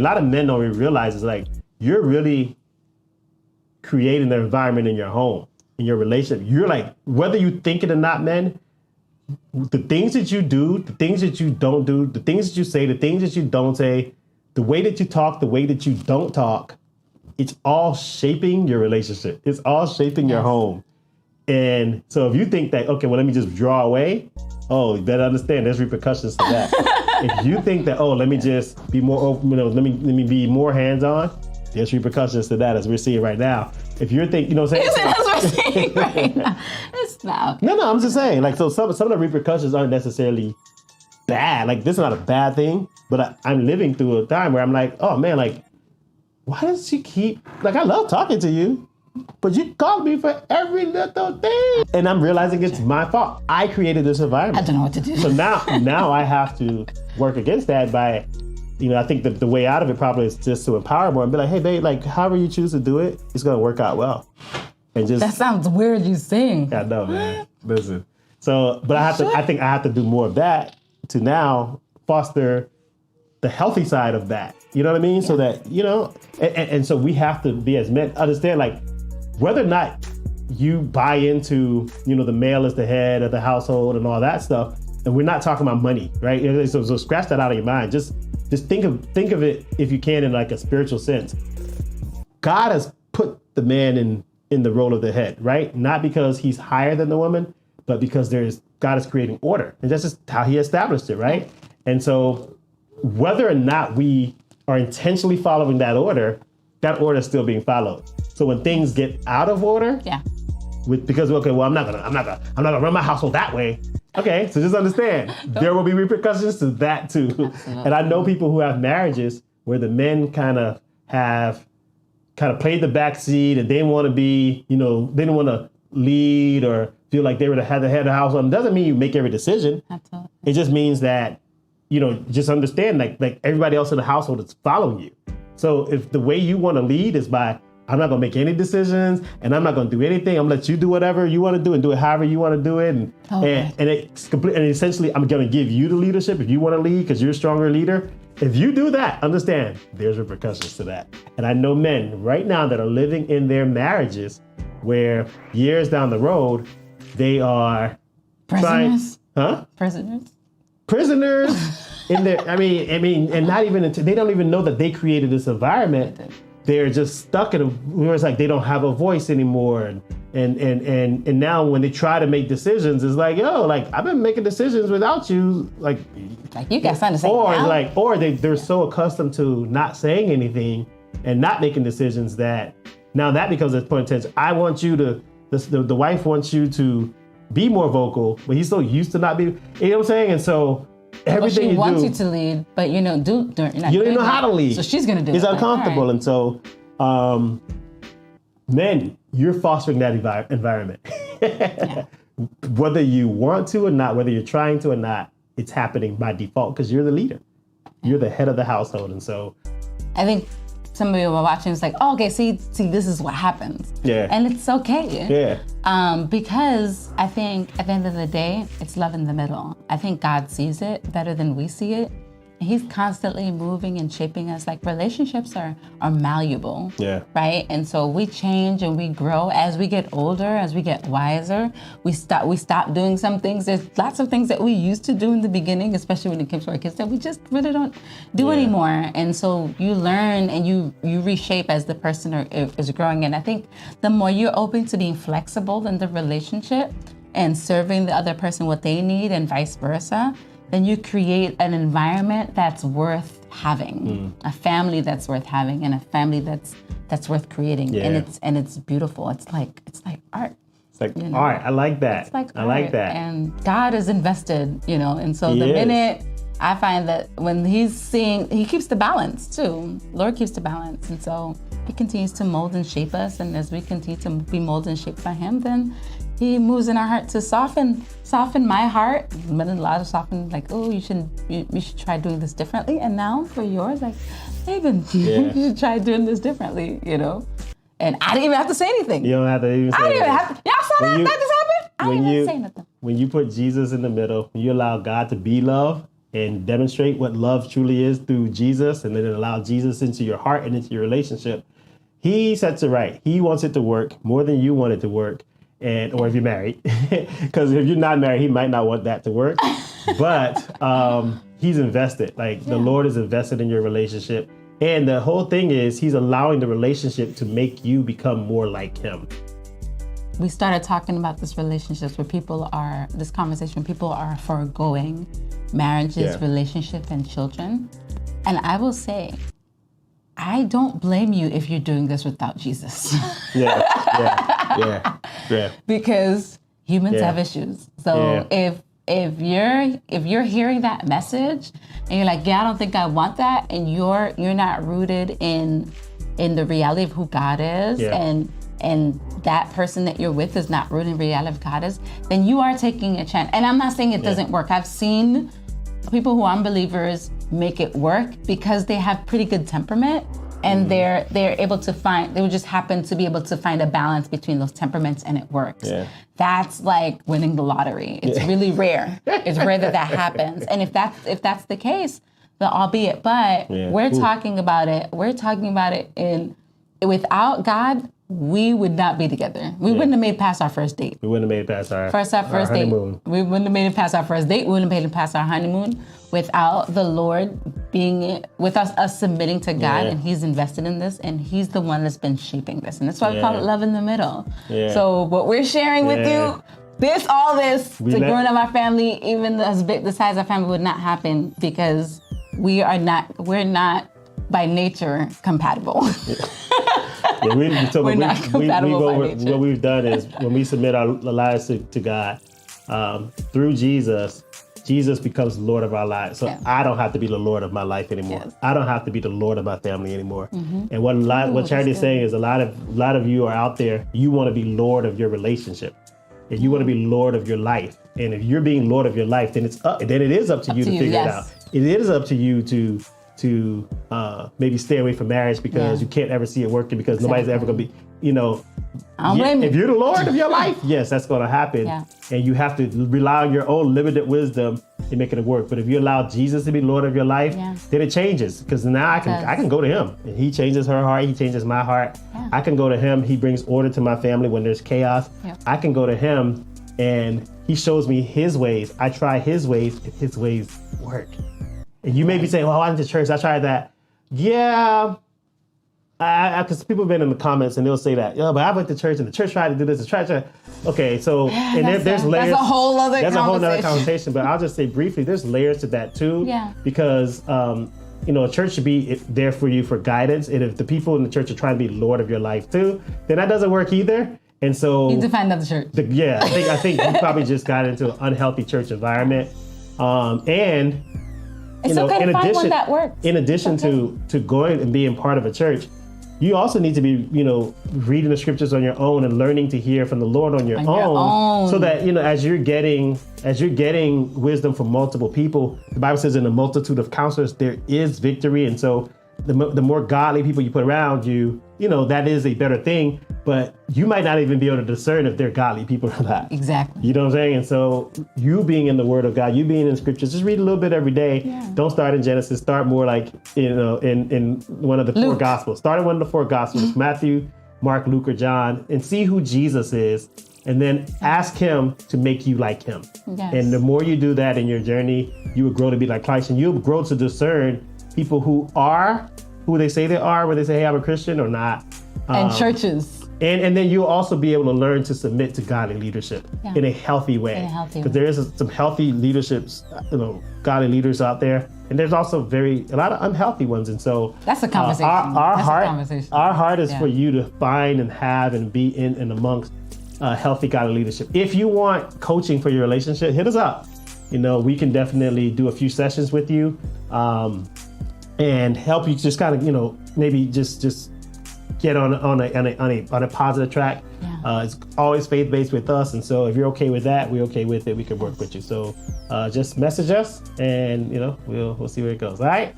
A lot of men don't even realize it's like, you're really creating the environment in your home, in your relationship. You're like, whether you think it or not, men, the things that you do, the things that you don't do, the things that you say, the things that you don't say, the way that you talk, the way that you don't talk, it's all shaping your relationship. It's all shaping your home. And so if you think that, okay, well, let me just draw away, oh, you better understand there's repercussions to that. If you think that, oh, let me just be more open, let me be more hands-on, there's repercussions to that, as we're seeing right now. If you're thinking, what I'm saying? That's what we're seeing right now. It's not. No, I'm just saying, like, so some of the repercussions aren't necessarily bad. Like, this is not a bad thing, but I'm living through a time where I'm like, oh man, like, why does she keep, like, I love talking to you, but you call me for every little thing. And I'm realizing it's my fault. I created this environment. I don't know what to do. So now I have to work against that by, I think that the way out of it probably is just to empower more and be like, hey, babe, like, however you choose to do it, it's going to work out well. And just, that sounds weird, you saying. I know, man. Listen. So, but I think I have to do more of that to now foster the healthy side of that. You know what I mean? Yeah. So that, and so we have to be, as men, understand, like, whether or not you buy into, the male is the head of the household and all that stuff, and we're not talking about money, right? So scratch that out of your mind. Just think of it, if you can, in like a spiritual sense. God has put the man in the role of the head, right? Not because he's higher than the woman, but because God is creating order. And that's just how he established it, right? And so whether or not we are intentionally following that order is still being followed. So when things get out of order, because okay, well, I'm not gonna run my household that way. Okay, so just understand there will be repercussions to that too. Absolutely. And I know people who have marriages where the men kind of played the back seat and they didn't want to be, they didn't want to lead or feel like they were the head of the household. It doesn't mean you make every decision. Absolutely. It just means that, just understand like everybody else in the household is following you. So if the way you want to lead is by, I'm not going to make any decisions and I'm not going to do anything. I'm going to let you do whatever you want to do and do it however you want to do it. And it's complete. And essentially, I'm going to give you the leadership if you want to lead because you're a stronger leader. If you do that, understand there's repercussions to that. And I know men right now that are living in their marriages where years down the road, they are prisoners. Prisoners in their, and not even, they don't even know that they created this environment. They're just stuck in where it's like they don't have a voice anymore. And now when they try to make decisions, it's like, yo, like I've been making decisions without you. Like you got something to say. Or they're so accustomed to not saying anything and not making decisions that now that becomes a point of tension. I want you to, the wife wants you to be more vocal, but he's so used to not be, you know what I'm saying? And so everything she wants you to lead, but you don't know how to lead. So she's gonna do it. It's uncomfortable. Right. And so, men, you're fostering that environment. Yeah. Whether you want to or not, whether you're trying to or not, it's happening by default because you're the leader. You're the head of the household. And so I think some of you are watching, it's like, oh, okay, see, this is what happens. Yeah. And it's okay. Yeah. Because I think at the end of the day, it's love in the middle. I think God sees it better than we see it. He's constantly moving and shaping us. Like relationships are malleable, right? And so we change and we grow as we get older, as we get wiser. We stop doing some things. There's lots of things that we used to do in the beginning, especially when it comes to our kids, that we just really don't do anymore. And so you learn and you reshape as the person is growing. And I think the more you're open to being flexible in the relationship and serving the other person what they need and vice versa, then you create an environment that's worth having, a family that's worth having, and a family that's worth creating. Yeah. And it's beautiful. It's like art. It's like art. I like that. It's like I like that. And God is invested, and so the minute I find that when He keeps the balance too. Lord keeps the balance, and so He continues to mold and shape us. And as we continue to be molded and shaped by Him, then He moves in our heart to soften my heart, but a lot of soften, like, oh, you should try doing this differently. And now for yours, like, David, you should try doing this differently, And I didn't even have to say anything. You don't have to even say anything. I didn't even have to. Y'all saw that just happened? I didn't even say nothing. When you put Jesus in the middle, when you allow God to be love, and demonstrate what love truly is through Jesus, and then allow Jesus into your heart and into your relationship, he sets it right. He wants it to work more than you want it to work. Or if you're married, because if you're not married, he might not want that to work. But he's invested. Like the Lord is invested in your relationship. And the whole thing is he's allowing the relationship to make you become more like him. We started talking about this relationships where people are foregoing marriages, relationship, and children. And I will say, I don't blame you if you're doing this without Jesus. Yeah. Because humans have issues. So if you're hearing that message and you're like, I don't think I want that, and you're not rooted in the reality of who God is, and that person that you're with is not rooted in the reality of God is, then you are taking a chance. And I'm not saying it doesn't work. I've seen people who are unbelievers make it work because they have pretty good temperament, and they're able to they would just happen to be able to find a balance between those temperaments, and it works. That's like winning the lottery. It's really rare. It's rare that happens. And if that's the case, then albeit, but we're talking about it in without God, we would not be together. We wouldn't have made it past our first date. We wouldn't have made it past our first date. We wouldn't have made it past our first date. We wouldn't have made it past our honeymoon without the Lord being with us submitting to God, and he's invested in this, and he's the one that's been shaping this. And that's why we call it love in the middle. So what we're sharing with you, all this, growing up our family, even as big the size of our family would not happen because we're not by nature compatible. We're not compatible by nature. What we've done is when we submit our lives to God, through Jesus becomes Lord of our lives. So I don't have to be the Lord of my life anymore. I don't have to be the Lord of my family anymore. And what Charity is saying is a lot of you are out there, you want to be Lord of your relationship. And you want to be Lord of your life. And if you're being Lord of your life, then it is up to you to figure it out. It is up to you to maybe stay away from marriage because you can't ever see it working because nobody's ever going to be, if you're the Lord of your life, yes, that's going to happen. And you have to rely on your own limited wisdom in making it work. But if you allow Jesus to be Lord of your life, then it changes because now I can go to him and he changes her heart. He changes my heart. I can go to him. He brings order to my family when there's chaos. I can go to him and he shows me his ways. I try his ways and his ways work. And you may be saying, well, I went to church, I tried that. Yeah, because people have been in the comments and they'll say that, but I went to church and the church tried to do this, the church tried. Okay, so, and there's layers. That's a whole other conversation, but I'll just say briefly, there's layers to that too. Because, a church should be there for you for guidance. And if the people in the church are trying to be Lord of your life too, then that doesn't work either. And so. You need to find another church. I think you probably just got into an unhealthy church environment. And it's okay to find one that works. In addition to going and being part of a church, you also need to be, reading the scriptures on your own and learning to hear from the Lord on your own. So that, as you're getting wisdom from multiple people, the Bible says in a multitude of counselors, there is victory. And so the more godly people you put around you, that is a better thing, but you might not even be able to discern if they're godly people or not. Exactly. You know what I'm saying? And so you being in the Word of God, you being in scriptures, just read a little bit every day. Don't start in Genesis. Start more like, in one of the four Gospels. Start in one of the four Gospels, Matthew, Mark, Luke, or John, and see who Jesus is. And then ask him to make you like him. And the more you do that in your journey, you will grow to be like Christ, and you'll grow to discern people who are who they say they are, when they say, hey, I'm a Christian or not. And churches. And then you'll also be able to learn to submit to godly leadership in a healthy way. Because there is some healthy leaderships, godly leaders out there. And there's also a lot of unhealthy ones. And so that's a conversation. Our heart is for you to find and have and be in and amongst healthy godly leadership. If you want coaching for your relationship, hit us up. We can definitely do a few sessions with you and help you just kind of, maybe just get on a positive track. It's always faith-based with us. And so if you're okay with that, we're okay with it. We can work with you. So just message us and, we'll see where it goes. All right.